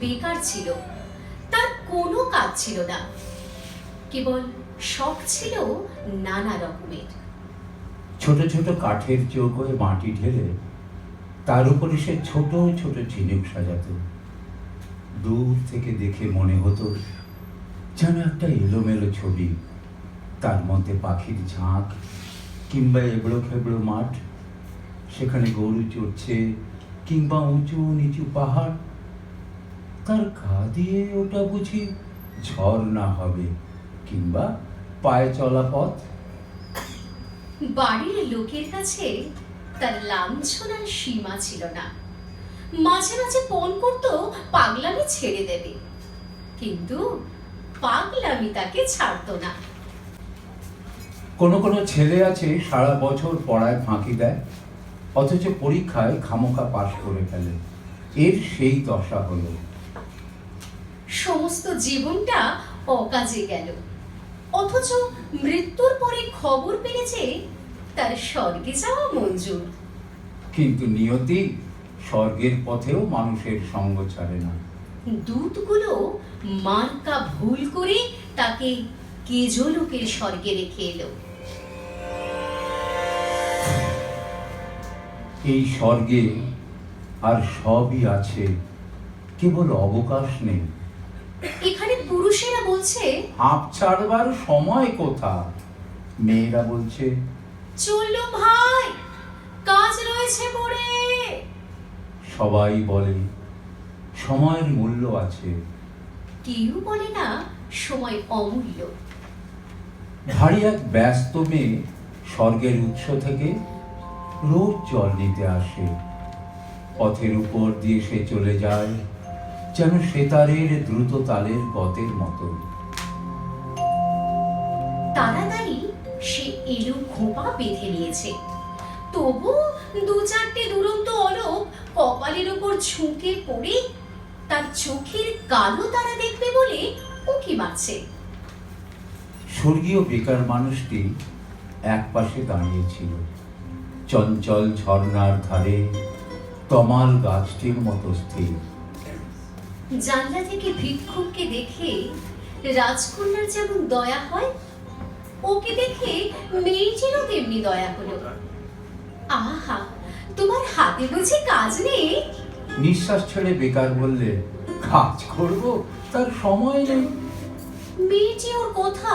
বেকার ছিল। তার কোনো কাজ ছিল না, কেবল শখ ছিল নানা রকমের। ছোট ছোট কাঠের চৌকোয় মাটি ঢেলে তার উপরে সে ছোট ছোট ঝিনুক সাজাতো। দূর থেকে দেখে মনে হতো যেন একটা এলোমেলো ছবি, তার মধ্যে পাখির ঝাঁক কিংবা এবড়ো খেবড়ো মাঠ, সেখানে গরু চড়ছে কিংবা উঁচু নিচু পাহাড়। তার গা দিয়ে ওটা বুঝি ঝর্ণা হবে কিংবা পায়ে চলা পথ। বাড়ির লোকের কাছে তার লাঞ্ছনার সীমা ছিল না। মাঝে মাঝে পণ করত পাগলামি ছেড়ে দেবে, কিন্তু পাগলামি তাকে ছাড়তো না। কোনো কোনো ছেলে আছে সারা বছর পড়ায় ফাঁকি দেয়, অথচ পরীক্ষায় খামোখা পাশ করে ফেলে। এর সেই দশা হলো। সমস্ত জীবনটা অকাজে গেল, অথচ মৃত্যুর পরে খবর পেলে যে তার স্বর্গে যাওয়া মঞ্জুর। কিন্তু নিয়তি স্বর্গের পথেও মানুষের সঙ্গ ছাড়ে না। দূতগুলো মার্কা ভুল করে তাকে কেজোলোকের স্বর্গে রেখে এলো। এই স্বর্গে আর সবই আছে, কেবল অবকাশ নেই। এখানে পুরুষেরা বলছে হাঁপ ছাড়বার সময় কোথা, মেয়েরা বলছে চললো ভাই, কাজ রয়েছে পড়ে। সবাই বলে সময়ের মূল্য আছে, কেউ বলে না সময় অমূল্য। ভারী এক ব্যস্ত মেয়ে স্বর্গের উৎস থেকে রোজ জল নিতে আসে। পথের উপর দিয়ে সে চলে যায় যেন সেতারের দ্রুত তালের গতের মতো। তাড়াতাড়ি সে এলো খোপা বেঁধে নিয়েছে, তবু দু চারটে দুরন্ত অলোক কপালের উপর ঝুঁকে পড়ে তার চোখের কালো তারা দেখবে বলে উঁকি মারছে। স্বর্গীয় বেকার মানুষটি এক পাশে দাঁড়িয়েছিল, চঞ্চল ঝর্ণার ধারে তমাল গাছটির মতো স্থির। জানলা থেকে ভিক্ষুককে দেখে রাজকন্যার যেমন দয়া হয়, ওকে দেখে মেয়েটিরও তেমনি দয়া হলো। আহা, তোমার হাতে বুঝি কাজ নেই? নিঃশ্বাস ছেড়ে বেকার বললে, কাজ করব তার সময় নেই। মেয়েটি ওর কথা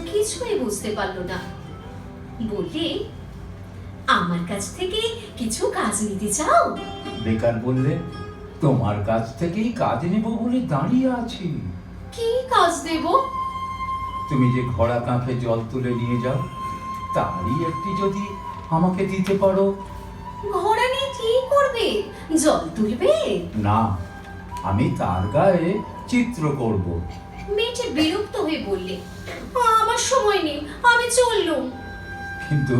কিছুই বুঝতে পারলো না, বললে আমার কাছ থেকে কিছু কাজ নিতে চাও? বেকার বললে, তোমার কাছ থেকেই কাজ নেব বলে দাঁড়িয়ে আছি। কি কাজ দেব? তুমি যে ঘোড়া কাঁখে জল তুলে নিয়ে যাও, তারই একটি যদি আমাকে দিতে পারো। ঘোড়া নিয়ে কি করবে? জল তুলবে? না, আমি তার গায়ে চিত্র করব। মেয়েটি বিরক্ত হয়ে বললে, আমার সময় নেই, আমি চললুম। কিন্তু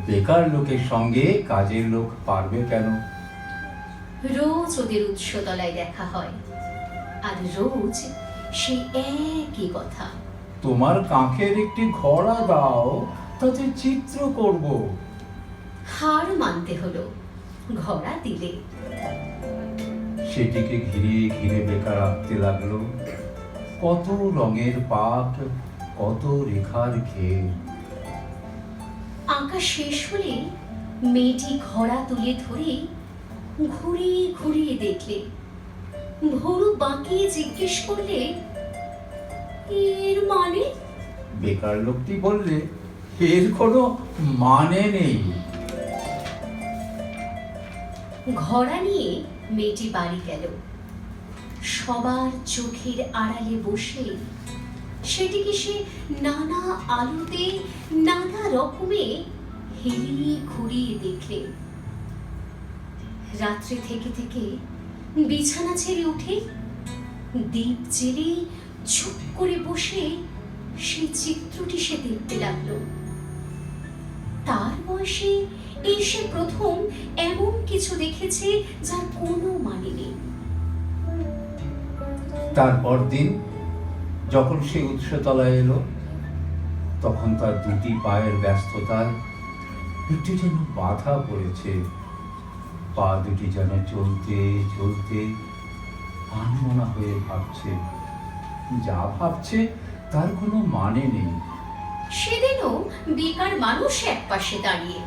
বেকার লোকের সঙ্গে কাজের লোক পারবে কেন? রোজ ওদের উৎসতলায় দেখা হয়, আর রোজ সেই একই কথা। তোমার কাঁখের একটি ঘোড়া দাও, তাতে চিত্র করব। হার মানতে হলো, ঘোড়া দিলে। সেটিকে ঘিরে ঘিরে বেকার আঁকতে লাগলো, কত রঙের পাক, কত রেখার ঘের। আঁকা শেষ হলে মেয়েটি ঘোড়া তুলে ধরে ঘুরিয়ে ঘুরিয়ে দেখলে। ভরু বাঁকিয়ে জিজ্ঞেস করলে, এর মানে? বেকার লোকটি বললে, এর কোনো মানে নেই। ঘোড়া নিয়ে মেয়েটি বাড়ি গেল। সবার চোখের আড়ালে বসে সেটিকে সে নানা আলোতে নানা রকমে হেলিয়ে ঘুরিয়ে দেখলে। রাত্রে থেকে থেকে বিছানা ছেড়ে উঠে দীপ জেলে চুপ করে বসে সেই চিত্রটি সে দেখতে লাগলো। তার বয়সে এই সে প্রথম এমন কিছু দেখেছে যার কোনো মানে নেই। তারপর দিন যখন সে উৎসতলায় এলো, তখন তার দুটি পায়ের ব্যস্ততায় একটু যেন বাধা পড়েছে। পা দুটি যেন চলতে চলতে আনমনা হয়ে ভাবছে। যা ভাবছে তার কোনো মানে নেই। সেদিনও বেকার মানুষ একপাশে দাঁড়িয়ে।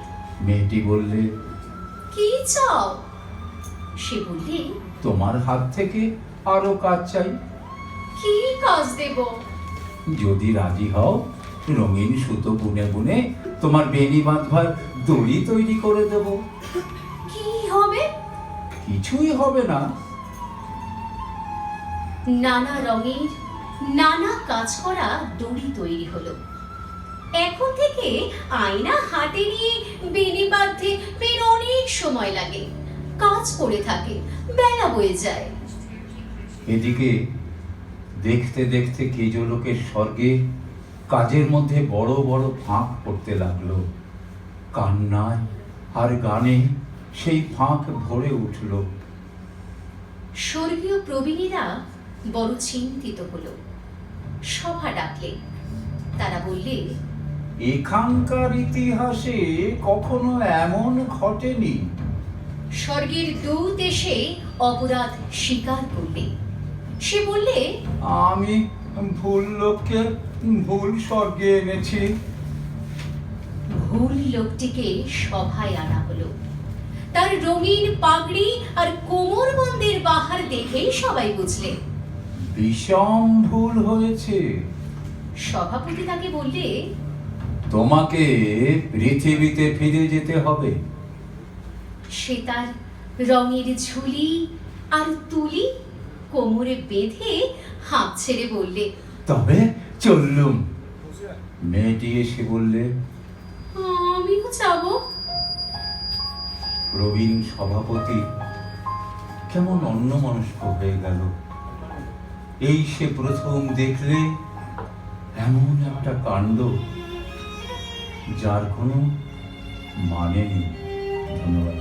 মেয়েটি বললে, কি চাও? সে বললে, তোমার হাত থেকে আরো কাজ চাই। কি কাজ দেব? যদি রাজি হও, রঙিন সুতো বুনে বুনে তোমার বেনি বাঁধবার দড়ি তৈরি করে দেব। কি হবে? কিছুই হবে না। নানা রঙের নানা কাজ করা দড়ি তৈরি হলো। এখন থেকে আয়না হাতে নিয়ে বেনি বাঁধতে বের অনেক সময় লাগে। কাজ করে থাকে, বেলা বয়ে যায়। এদিকে দেখতে দেখতে কেজো লোকের স্বর্গে কাজের মধ্যে বড় বড় ফাঁক পড়তে লাগলো। কান্নায় আর গানে সেই ফাঁক ভরে উঠল। স্বর্গীয় প্রবীণীরা বড় চিন্তিত হলো। সভা ডাকলে। তারা বললে, এখানকার ইতিহাসে কখনো এমন ঘটেনি। স্বর্গের দূত এসে অপরাধ স্বীকার করলে। সে বললে, আমি ভুল লোককে ভুল স্বর্গে এনেছি। ভুল লোকটিকে সভায় আনা হলো। তার রঙিন পাগড়ি আর কোমরবন্দের বাহার দেখেই সবাই বুঝলে। বিষম ভুল হয়েছে। সভাপতি তাকে বললে, তোমাকে পৃথিবীতে ফিরে যেতে হবে। সে তার রঙের ঝুলি আর তুলি কোমরে বেঁধে হাঁপ ছেড়ে বললে, তবে চললুম। মেয়েটি এসে বললে, আমিও যাব। প্রবীণ সভাপতি কেমন অন্যমনস্ক হয়ে গেল। এই সে প্রথম দেখলে এমন একটা কাণ্ড, যার কোনো মানে নেই। ধন্যবাদ।